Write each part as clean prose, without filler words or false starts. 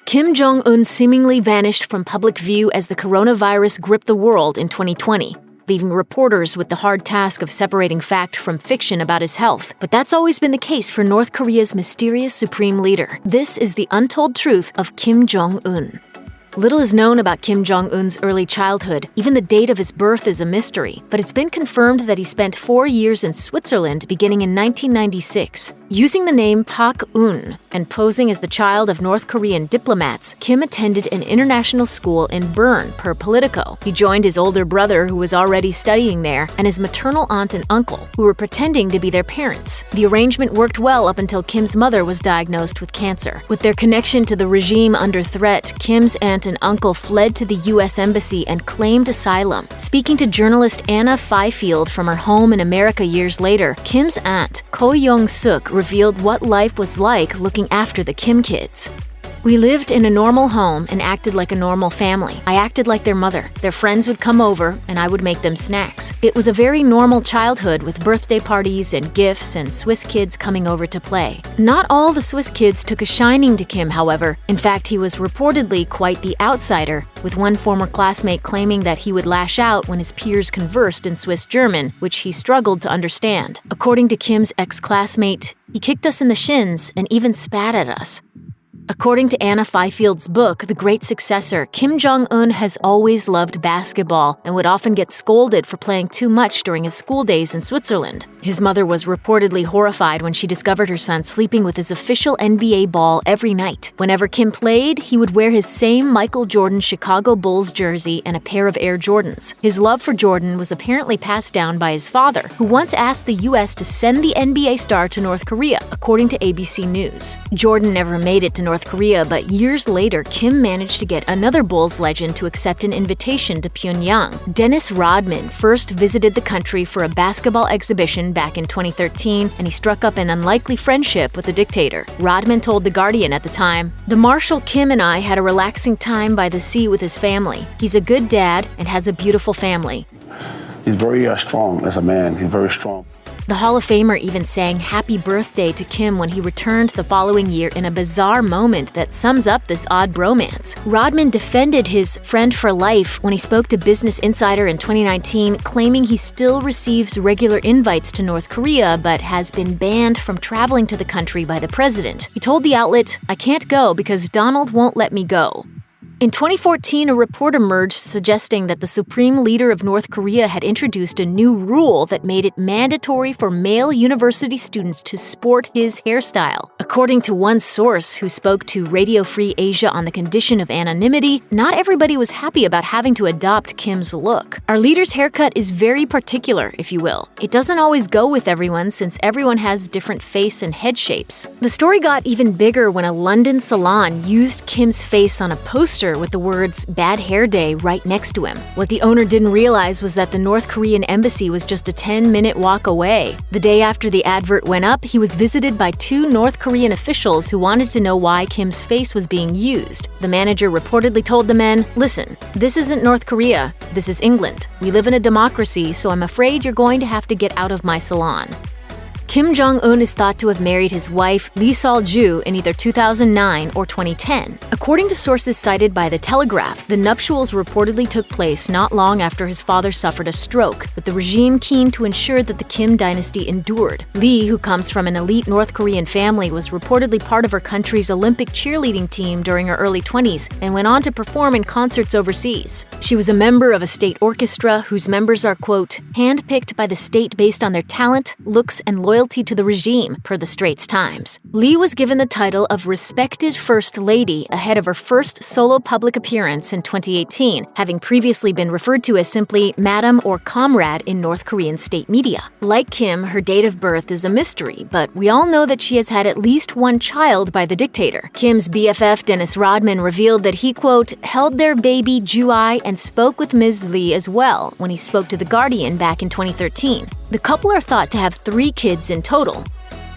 Kim Jong-un seemingly vanished from public view as the coronavirus gripped the world in 2020, leaving reporters with the hard task of separating fact from fiction about his health. But that's always been the case for North Korea's mysterious supreme leader. This is the untold truth of Kim Jong-un. Little is known about Kim Jong-un's early childhood. Even the date of his birth is a mystery, but it's been confirmed that he spent 4 years in Switzerland beginning in 1996. Using the name Park Eun and posing as the child of North Korean diplomats, Kim attended an international school in Bern, per Politico. He joined his older brother, who was already studying there, and his maternal aunt and uncle, who were pretending to be their parents. The arrangement worked well up until Kim's mother was diagnosed with cancer. With their connection to the regime under threat, Kim's aunt and uncle fled to the U.S. Embassy and claimed asylum. Speaking to journalist Anna Fifield from her home in America years later, Kim's aunt, Ko Young-suk, revealed what life was like looking after the Kim kids. "We lived in a normal home and acted like a normal family. I acted like their mother. Their friends would come over and I would make them snacks. It was a very normal childhood with birthday parties and gifts and Swiss kids coming over to play." Not all the Swiss kids took a shining to Kim, however. In fact, he was reportedly quite the outsider, with one former classmate claiming that he would lash out when his peers conversed in Swiss German, which he struggled to understand. According to Kim's ex-classmate, "He kicked us in the shins and even spat at us." According to Anna Fifield's book, The Great Successor, Kim Jong-un has always loved basketball and would often get scolded for playing too much during his school days in Switzerland. His mother was reportedly horrified when she discovered her son sleeping with his official NBA ball every night. Whenever Kim played, he would wear his same Michael Jordan Chicago Bulls jersey and a pair of Air Jordans. His love for Jordan was apparently passed down by his father, who once asked the U.S. to send the NBA star to North Korea, according to ABC News. Jordan never made it to North Korea, but years later, Kim managed to get another Bulls legend to accept an invitation to Pyongyang. Dennis Rodman first visited the country for a basketball exhibition back in 2013, and he struck up an unlikely friendship with the dictator. Rodman told The Guardian at the time, "The Marshal Kim and I had a relaxing time by the sea with his family. He's a good dad and has a beautiful family." He's very strong as a man. He's very strong. The Hall of Famer even sang happy birthday to Kim when he returned the following year in a bizarre moment that sums up this odd bromance. Rodman defended his friend for life when he spoke to Business Insider in 2019, claiming he still receives regular invites to North Korea but has been banned from traveling to the country by the president. He told the outlet, "I can't go because Donald won't let me go." In 2014, a report emerged suggesting that the supreme leader of North Korea had introduced a new rule that made it mandatory for male university students to sport his hairstyle. According to one source who spoke to Radio Free Asia on the condition of anonymity, not everybody was happy about having to adopt Kim's look. "Our leader's haircut is very particular, if you will. It doesn't always go with everyone since everyone has different face and head shapes." The story got even bigger when a London salon used Kim's face on a poster with the words "Bad Hair Day" right next to him. What the owner didn't realize was that the North Korean embassy was just a 10-minute walk away. The day after the advert went up, he was visited by 2 North Korean officials who wanted to know why Kim's face was being used. The manager reportedly told the men, "Listen, this isn't North Korea, this is England. We live in a democracy, so I'm afraid you're going to have to get out of my salon." Kim Jong-un is thought to have married his wife, Lee Sol-ju, in either 2009 or 2010. According to sources cited by The Telegraph, the nuptials reportedly took place not long after his father suffered a stroke, with the regime keen to ensure that the Kim dynasty endured. Lee, who comes from an elite North Korean family, was reportedly part of her country's Olympic cheerleading team during her early 20s and went on to perform in concerts overseas. She was a member of a state orchestra whose members are, quote, "handpicked by the state based on their talent, looks, and loyalty to the regime," per the Straits Times. Lee was given the title of Respected First Lady ahead of her first solo public appearance in 2018, having previously been referred to as simply Madam or Comrade in North Korean state media. Like Kim, her date of birth is a mystery, but we all know that she has had at least one child by the dictator. Kim's BFF Dennis Rodman revealed that he, quote, "held their baby Ju-ai and spoke with Ms. Lee as well" when he spoke to The Guardian back in 2013. The couple are thought to have 3 kids in total.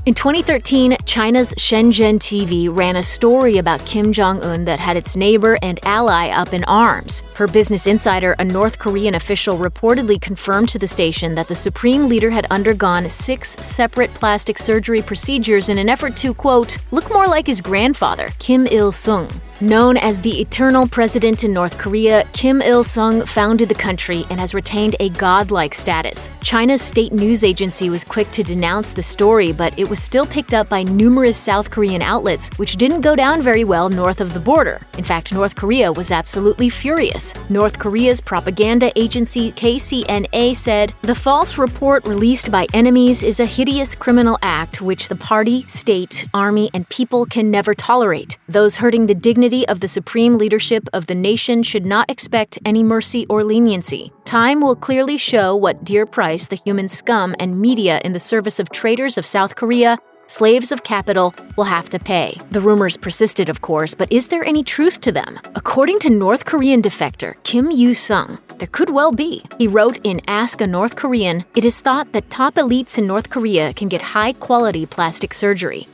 In 2013, China's Shenzhen TV ran a story about Kim Jong-un that had its neighbor and ally up in arms. Per Business Insider, a North Korean official reportedly confirmed to the station that the supreme leader had undergone 6 separate plastic surgery procedures in an effort to, quote, look more like his grandfather, Kim Il-sung. Known as the eternal president in North Korea, Kim Il-sung founded the country and has retained a godlike status. China's state news agency was quick to denounce the story, but it was still picked up by numerous South Korean outlets, which didn't go down very well north of the border. In fact, North Korea was absolutely furious. North Korea's propaganda agency KCNA said, "The false report released by enemies is a hideous criminal act which the party, state, army, and people can never tolerate. Those hurting the dignity of the supreme leadership of the nation should not expect any mercy or leniency. Time will clearly show what dear price the human scum and media in the service of traitors of South Korea, slaves of capital, will have to pay." The rumors persisted, of course, but is there any truth to them? According to North Korean defector Kim Yu-sung, there could well be. He wrote in Ask a North Korean, "It is thought that top elites in North Korea can get high-quality plastic surgery."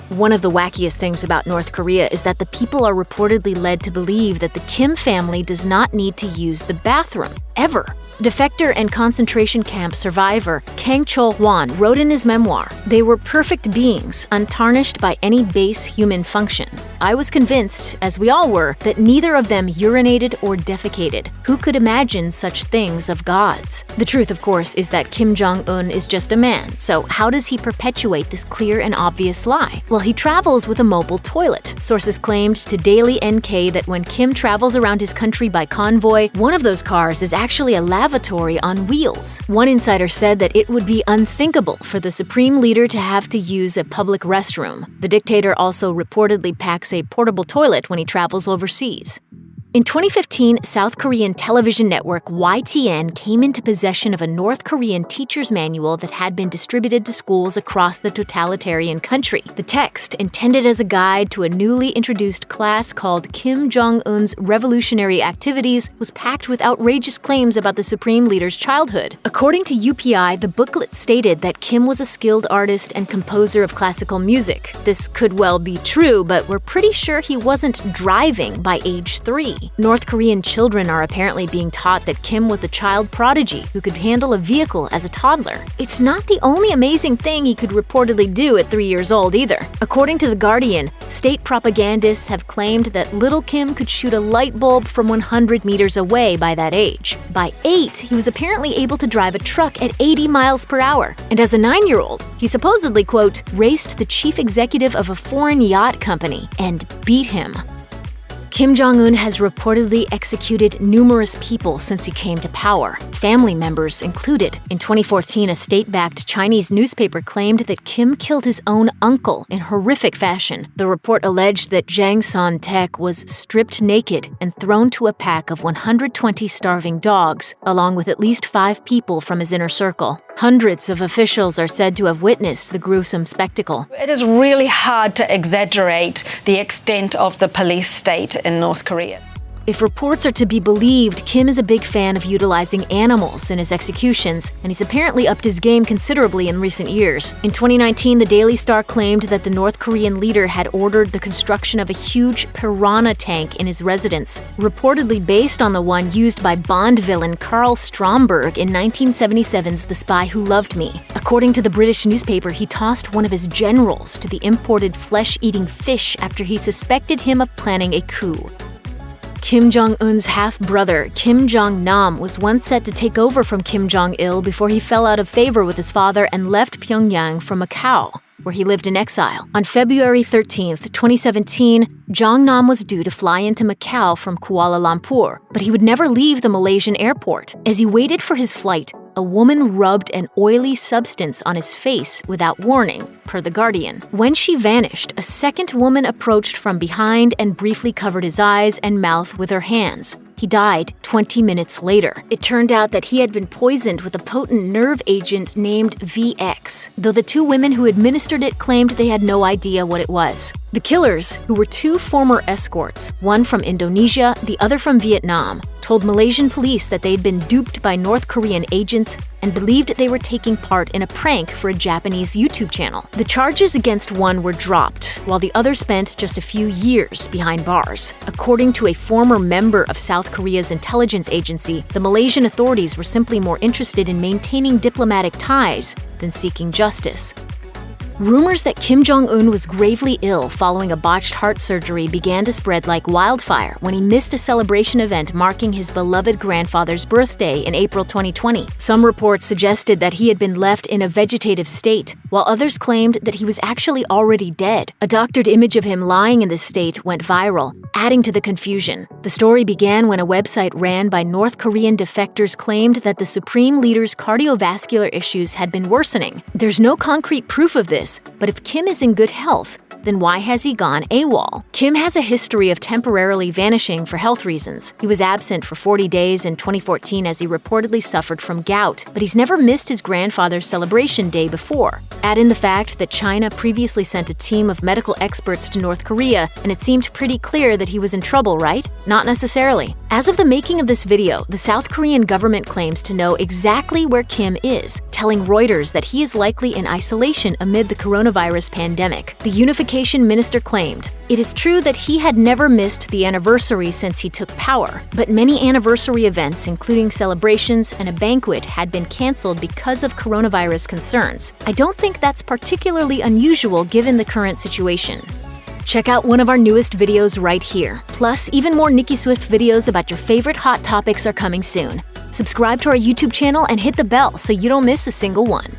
One of the wackiest things about North Korea is that the people are reportedly led to believe that the Kim family does not need to use the bathroom, ever. Defector and concentration camp survivor Kang Chol-hwan wrote in his memoir, "They were perfect beings, untarnished by any base human function. I was convinced, as we all were, that neither of them urinated or defecated. Who could imagine such things of gods?" The truth, of course, is that Kim Jong-un is just a man, so how does he perpetuate this clear and obvious lie? Well, he travels with a mobile toilet. Sources claimed to Daily NK that when Kim travels around his country by convoy, one of those cars is actually a lavatory on wheels. One insider said that it would be unthinkable for the supreme leader to have to use a public restroom. The dictator also reportedly packs a portable toilet when he travels overseas. In 2015, South Korean television network YTN came into possession of a North Korean teacher's manual that had been distributed to schools across the totalitarian country. The text, intended as a guide to a newly introduced class called Kim Jong-un's Revolutionary Activities, was packed with outrageous claims about the supreme leader's childhood. According to UPI, the booklet stated that Kim was a skilled artist and composer of classical music. This could well be true, but we're pretty sure he wasn't driving by age 3. North Korean children are apparently being taught that Kim was a child prodigy who could handle a vehicle as a toddler. It's not the only amazing thing he could reportedly do at 3 years old either. According to The Guardian, state propagandists have claimed that little Kim could shoot a light bulb from 100 meters away by that age. By 8, he was apparently able to drive a truck at 80 miles per hour. And as a 9-year-old, he supposedly, quote, raced the chief executive of a foreign yacht company and beat him. Kim Jong-un has reportedly executed numerous people since he came to power, family members included. In 2014, a state-backed Chinese newspaper claimed that Kim killed his own uncle in horrific fashion. The report alleged that Jang Son-taek was stripped naked and thrown to a pack of 120 starving dogs, along with at least 5 people from his inner circle. Hundreds of officials are said to have witnessed the gruesome spectacle. It is really hard to exaggerate the extent of the police state in North Korea. If reports are to be believed, Kim is a big fan of utilizing animals in his executions, and he's apparently upped his game considerably in recent years. In 2019, the Daily Star claimed that the North Korean leader had ordered the construction of a huge piranha tank in his residence, reportedly based on the one used by Bond villain Carl Stromberg in 1977's The Spy Who Loved Me. According to the British newspaper, he tossed one of his generals to the imported flesh-eating fish after he suspected him of planning a coup. Kim Jong-un's half-brother, Kim Jong-nam, was once set to take over from Kim Jong-il before he fell out of favor with his father and left Pyongyang for Macau, where he lived in exile. On February 13, 2017, Jong-nam was due to fly into Macau from Kuala Lumpur, but he would never leave the Malaysian airport. As he waited for his flight, a woman rubbed an oily substance on his face without warning, per The Guardian. When she vanished, a second woman approached from behind and briefly covered his eyes and mouth with her hands. He died 20 minutes later. It turned out that he had been poisoned with a potent nerve agent named VX, though the 2 women who administered it claimed they had no idea what it was. The killers, who were 2 former escorts, one from Indonesia, the other from Vietnam, told Malaysian police that they'd been duped by North Korean agents and believed they were taking part in a prank for a Japanese YouTube channel. The charges against one were dropped, while the other spent just a few years behind bars. According to a former member of South Korea's intelligence agency, the Malaysian authorities were simply more interested in maintaining diplomatic ties than seeking justice. Rumors that Kim Jong-un was gravely ill following a botched heart surgery began to spread like wildfire when he missed a celebration event marking his beloved grandfather's birthday in April 2020. Some reports suggested that he had been left in a vegetative state, while others claimed that he was actually already dead. A doctored image of him lying in this state went viral, adding to the confusion. The story began when a website ran by North Korean defectors claimed that the supreme leader's cardiovascular issues had been worsening. There's no concrete proof of this, but if Kim is in good health, then why has he gone AWOL? Kim has a history of temporarily vanishing for health reasons. He was absent for 40 days in 2014 as he reportedly suffered from gout, but he's never missed his grandfather's celebration day before. Add in the fact that China previously sent a team of medical experts to North Korea, and it seemed pretty clear that he was in trouble, right? Not necessarily. As of the making of this video, the South Korean government claims to know exactly where Kim is, telling Reuters that he is likely in isolation amid the coronavirus pandemic. The unification minister claimed, "It is true that he had never missed the anniversary since he took power, but many anniversary events, including celebrations and a banquet, had been canceled because of coronavirus concerns. I don't think that's particularly unusual given the current situation." Check out one of our newest videos right here. Plus, even more Nicki Swift videos about your favorite hot topics are coming soon. Subscribe to our YouTube channel and hit the bell so you don't miss a single one.